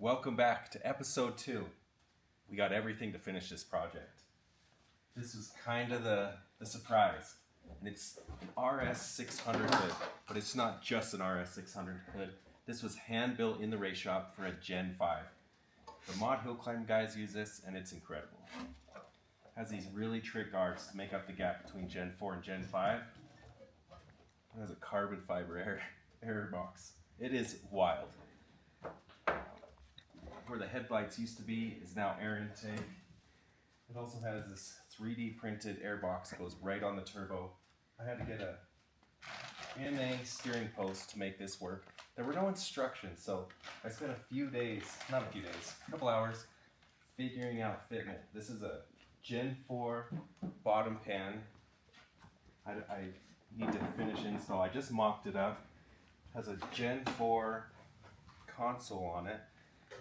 Welcome back to episode 2. We got everything to finish this project. This was kind of the surprise. And it's an RS600 hood, but it's not just an RS600 hood. This was hand built in the race shop for a Gen 5. The mod hill climb guys use this and it's incredible. It has these really trick guards to make up the gap between Gen 4 and Gen 5. It has a carbon fiber air box. It is wild. Where the headlights used to be is now air intake. It also has this 3D printed air box that goes right on the turbo. I had to get a MA steering post to make this work. There were no instructions, so I spent a couple hours figuring out fitment. This is a Gen 4 bottom pan. I need to finish install. I just mocked it up. It has a Gen 4 console on it.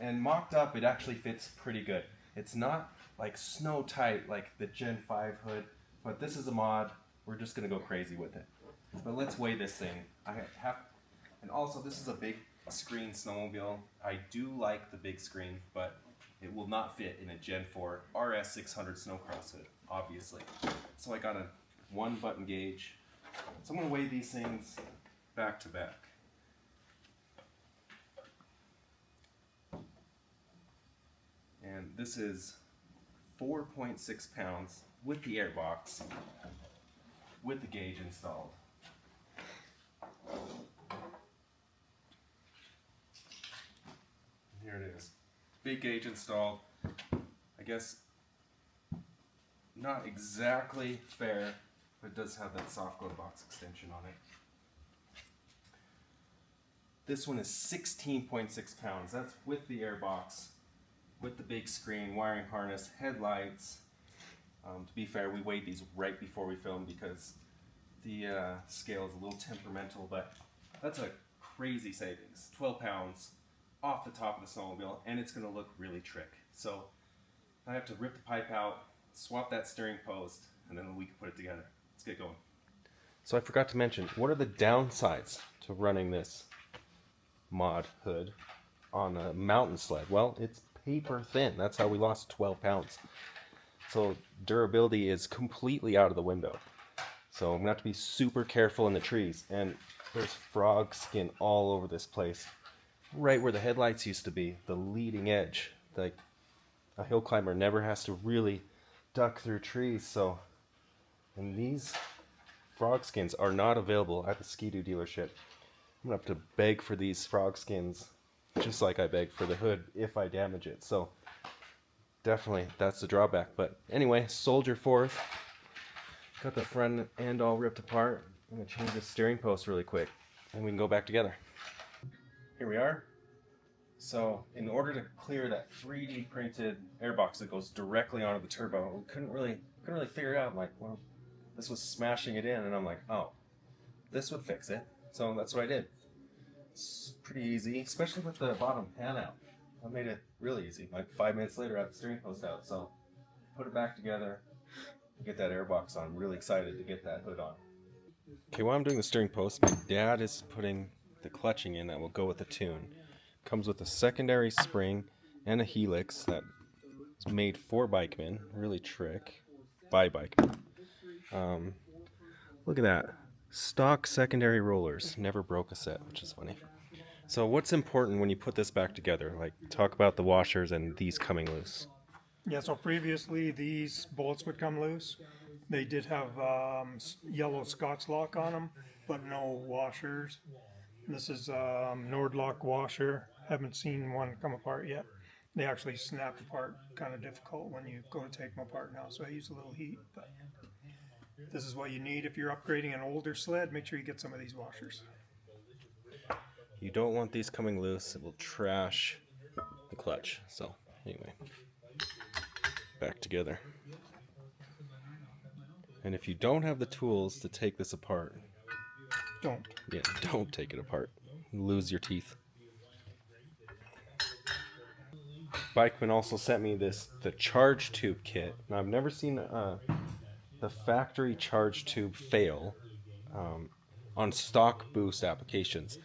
And mocked up, it actually fits pretty good. It's not like snow tight like the Gen 5 hood, but this is a mod. We're just gonna go crazy with it. But let's weigh this thing. And also this is a big screen snowmobile. I do like the big screen, but it will not fit in a Gen 4 RS600 snowcross hood, obviously. So I got a 1 button gauge. So I'm gonna weigh these things back to back. And this is 4.6 pounds with the air box, with the gauge installed. Here it is. Big gauge installed. I guess not exactly fair, but it does have that soft glove box extension on it. This one is 16.6 pounds. That's with the air box, with the big screen, wiring harness, headlights. To be fair, we weighed these right before we filmed because the scale is a little temperamental, but that's a crazy savings. 12 pounds off the top of the snowmobile, and it's going to look really trick. So I have to rip the pipe out, swap that steering post, and then we can put it together. Let's get going. So I forgot to mention, what are the downsides to running this mod hood on a mountain sled? Well, it's paper thin. That's how we lost 12 pounds. So durability is completely out of the window. So I'm gonna have to be super careful in the trees. And there's frog skin all over this place. Right where the headlights used to be, the leading edge. Like a hill climber never has to really duck through trees. And these frog skins are not available at the Ski-Doo dealership. I'm gonna have to beg for these frog skins, just like I beg for the hood if I damage it. So definitely that's the drawback. But anyway, soldier forth. Got the front end all ripped apart. I'm gonna change the steering post really quick and we can go back together. Here we are. So in order to clear that 3D printed airbox that goes directly onto the turbo, we couldn't really figure it out. I'm like, well, this was smashing it in, and I'm like, oh, this would fix it. So that's what I did. It's pretty easy, especially with the bottom pan out. I made it really easy. Like 5 minutes later, I have the steering post out. So put it back together, get that airbox on. I'm really excited to get that hood on. Okay, while I'm doing the steering post, my dad is putting the clutching in that will go with the tune. Comes with a secondary spring and a helix that is made for Bikeman. Really trick. By Bikeman. Look at that. Stock secondary rollers. Never broke a set, which is funny. So what's important when you put this back together? Like, talk about the washers and these coming loose. Yeah, so previously these bolts would come loose. They did have yellow Scotch lock on them, but no washers. This is Nordlock washer. Haven't seen one come apart yet. They actually snap apart, kind of difficult when you go to take them apart now, so I use a little heat. But this is what you need if you're upgrading an older sled. Make sure you get some of these washers. You don't want these coming loose. It will trash the clutch. So anyway, back together. And if you don't have the tools to take this apart, don't take it apart. Lose your teeth. Bikeman also sent me the charge tube kit. Now I've never seen the factory charge tube fail on stock boost applications.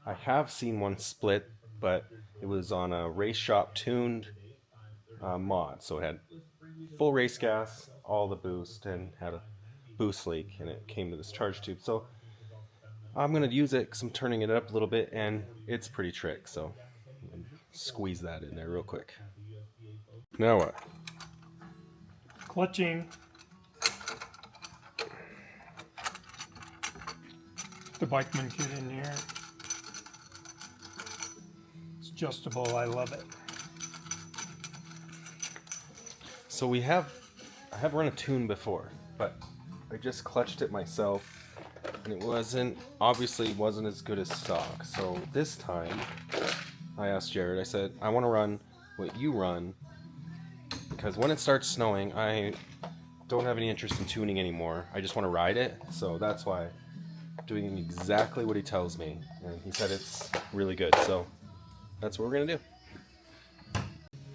I have seen one split, but It was on a race shop tuned mod, so it had full race gas, all the boost, and had a boost leak, and it came to this charge tube. So I'm gonna use it because I'm turning it up a little bit, and it's pretty trick. So squeeze that in there real quick. Now what? Clutching. The Bikeman kit in here. It's adjustable. I love it. So I have run a tune before, but I just clutched it myself, and it obviously wasn't as good as stock. So this time, I asked Jared, I said, I want to run what you run, because when it starts snowing, I don't have any interest in tuning anymore. I just want to ride it, so that's why I'm doing exactly what he tells me, and he said it's really good, so that's what we're gonna do.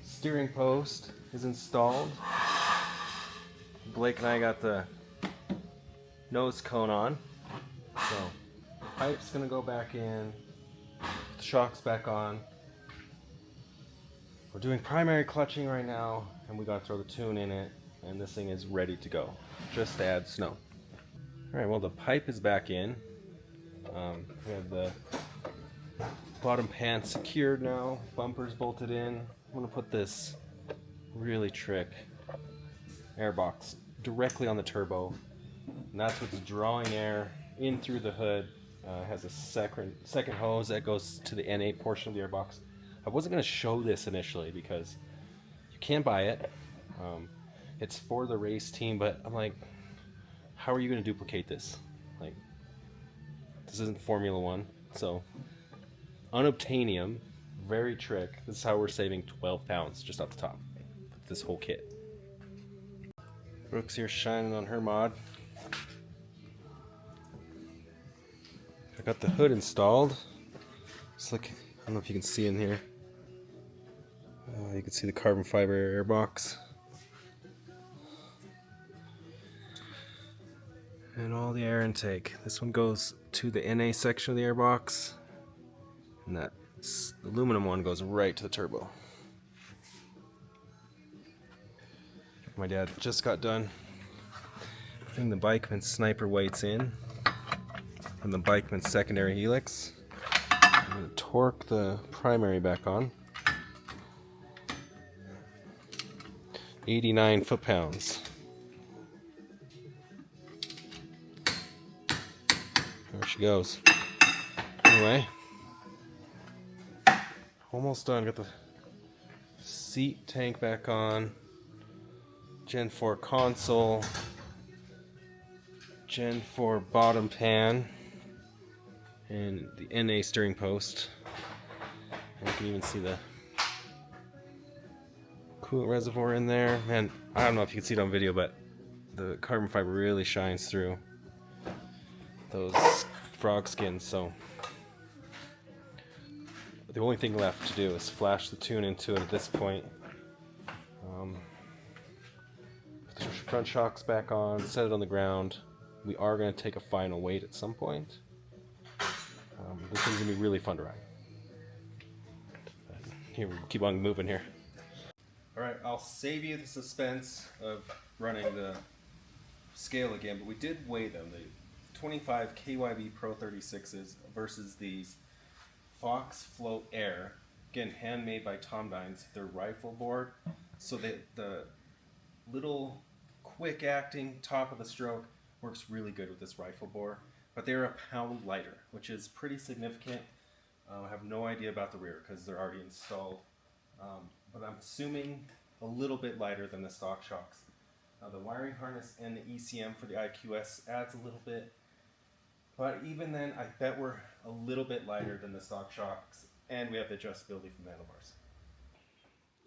Steering post is installed. Blake and I got the nose cone on, so pipe's gonna go back in, the shock's back on. We're doing primary clutching right now, and we gotta throw the tune in it, and this thing is ready to go. Just to add snow. Alright, well the pipe is back in. We have the bottom pan secured now, bumpers bolted in. I'm gonna put this really trick airbox directly on the turbo, and that's what's drawing air in through the hood. It has a second hose that goes to the NA portion of the airbox. I wasn't going to show this initially because you can buy it. It's for the race team, but I'm like, how are you going to duplicate this? Like, this isn't Formula One, so unobtainium, very trick. This is how we're saving 12 pounds just off the top with this whole kit. Brooke's here shining on her mod. I got the hood installed. Just like, I don't know if you can see in here. You can see the carbon fiber airbox. And all the air intake. This one goes to the NA section of the airbox. And that aluminum one goes right to the turbo. My dad just got done putting the Bikeman sniper weights in and the Bikeman secondary helix. I'm going to torque the primary back on. 89 foot-pounds. There she goes. Anyway, almost done. Got the seat tank back on. Gen 4 console. Gen 4 bottom pan. And the NA steering post. And you can even see the coolant reservoir in there. Man, I don't know if you can see it on video, but the carbon fiber really shines through those frog skins. So the only thing left to do is flash the tune into it at this point. Put the front shocks back on, set it on the ground. We are going to take a final weight at some point. This thing's going to be really fun to ride. Here, we keep on moving here. Alright, I'll save you the suspense of running the scale again, but we did weigh them. The 25 KYB Pro 36s versus these Fox Float Air, again handmade by Tom Dines, their rifle board. So the little quick acting top of the stroke works really good with this rifle bore, but they're a pound lighter, which is pretty significant. I have no idea about the rear because they're already installed, but I'm assuming a little bit lighter than the stock shocks. The wiring harness and the ECM for the IQS adds a little bit, but even then I bet we're a little bit lighter than the stock shocks, and we have the adjustability from the handlebars.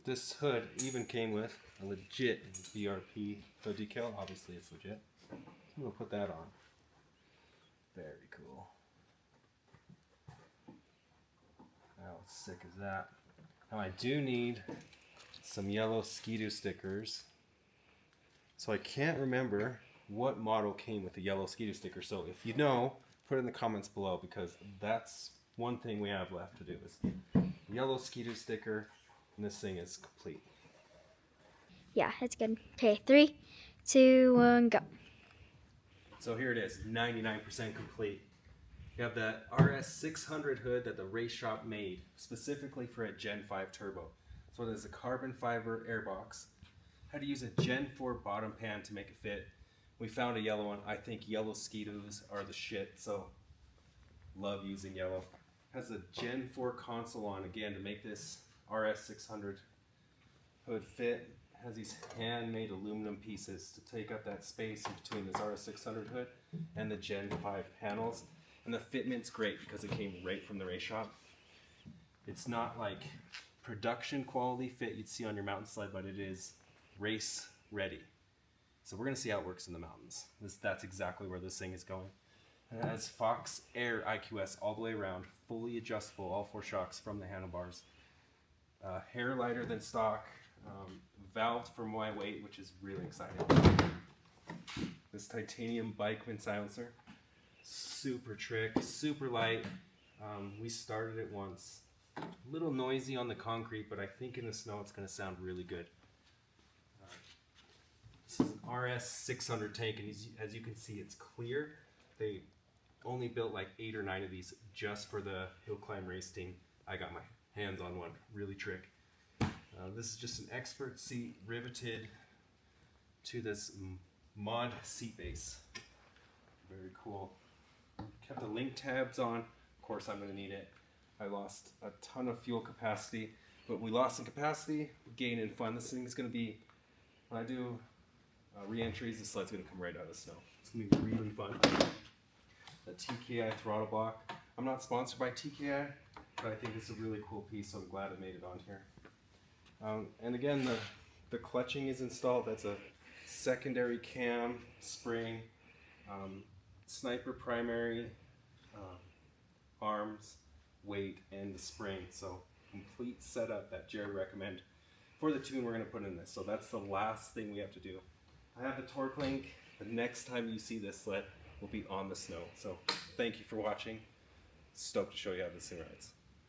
This hood even came with a legit BRP hood decal. Obviously it's legit. I'm going to put that on. Very cool. How sick is that? Now I do need some yellow Ski-Doo stickers. So I can't remember what model came with the yellow Ski-Doo sticker. So if you know, put it in the comments below, because that's one thing we have left to do is yellow Ski-Doo sticker, and this thing is complete. Yeah, it's good. Okay, 3, 2, 1, go. So here it is, 99% complete. You have that RS600 hood that the race shop made specifically for a Gen 5 turbo. So there's a carbon fiber airbox. Had to use a Gen 4 bottom pan to make it fit. We found a yellow one. I think yellow Ski-Doos are the shit, so love using yellow. Has a Gen 4 console on again to make this RS600 hood fit. Has these handmade aluminum pieces to take up that space in between this RS600 hood and the Gen 5 panels. And the fitment's great because it came right from the race shop. It's not like production quality fit you'd see on your mountain sled, but it is race ready. So we're gonna see how it works in the mountains. That's exactly where this thing is going. And it has Fox Air IQS all the way around, fully adjustable, all 4 shocks from the handlebars. Hair lighter than stock, valved for my weight, which is really exciting. This titanium Bikeman silencer. Super trick, super light. We started it once. A little noisy on the concrete, but I think in the snow it's going to sound really good. This is an RS600 tank, and as you can see, it's clear. They only built like 8 or 9 of these just for the hill climb race team. I got my hands on one, really trick. This is just an expert seat riveted to this mod seat base. Very cool. Kept the link tabs on. Of course I'm going to need it. I lost a ton of fuel capacity, but we lost in capacity, gain in fun. This thing is going to be, when I do re-entries, the sled's going to come right out of the snow. It's going to be really fun. The TKI throttle block. I'm not sponsored by TKI, but I think it's a really cool piece, so I'm glad I made it on here. And again, the clutching is installed. That's a secondary cam, spring, sniper primary, arms, weight, and the spring. So complete setup that Jared recommended for the tune we're going to put in this. So that's the last thing we have to do. I have the torque link. The next time you see this sled will be on the snow. So thank you for watching. Stoked to show you how this thing rides.